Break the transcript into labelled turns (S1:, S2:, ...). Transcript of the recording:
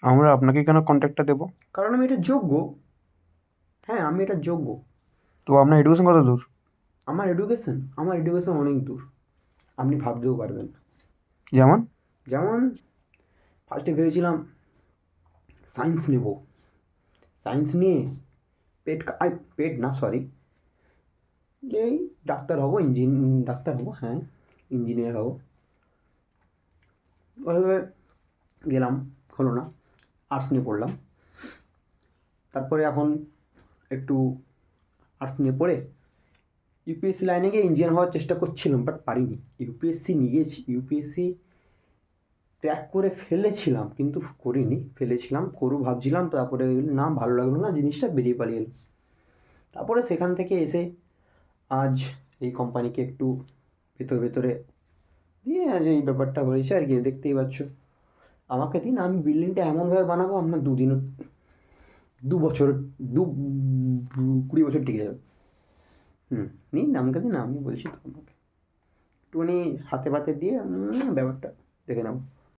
S1: আমরা আপনাকে কেন কন্ট্যাক্টটা দেবো?
S2: কারণ আমি এটা যোগ্য। হ্যাঁ, আমি এটা যোগ্য।
S1: তো আপনার এডুকেশন কত দূর?
S2: আমার এডুকেশন অনেক দূর, আপনি ভাবতেও পারবেন না।
S1: যেমন?
S2: যেমন ফার্স্টে ভেবেছিলাম সায়েন্স নেব, সায়েন্স নিয়ে পেট না, সরি, এই ডাক্তার হব, ডাক্তার হব, হ্যাঁ, ইঞ্জিনিয়ার হব, ওইভাবে গেলাম, হলো না, আর্টস নিয়ে পড়লাম। তারপরে এখন একটু আর্টস নিয়ে পড়ে ইউপিএসসি লাইনে গিয়ে ইঞ্জিনিয়ার হওয়ার চেষ্টা করছিলাম, বাট পারিনি। ইউপিএসসি নিয়ে গেছি, ইউপিএসসি ক্র্যাক করে ফেলেছিলাম, কিন্তু করিনি, ফেলেছিলাম, ভাবছিলাম, তারপরে না, ভালো লাগলো না জিনিসটা, বেরিয়ে পালিয়ে এলাম। তারপরে সেখান থেকে এসে আজ এই কোম্পানিকে একটু ভেতরে ভেতরে দিয়ে আজ এই ব্যাপারটা হয়েছে আর কি, দেখতেই পাচ্ছ। আমাকে দিন, আমি বিল্ডিংটা এমনভাবে বানাবো আপনার দুদিন, 2 বছর, দু 20 বছর টিকে যাবে। নিন আমাকে দিন, আমি বলছি তো আপনাকে একটুখানি হাতে পাতে দিয়ে ব্যাপারটা দেখে নেব।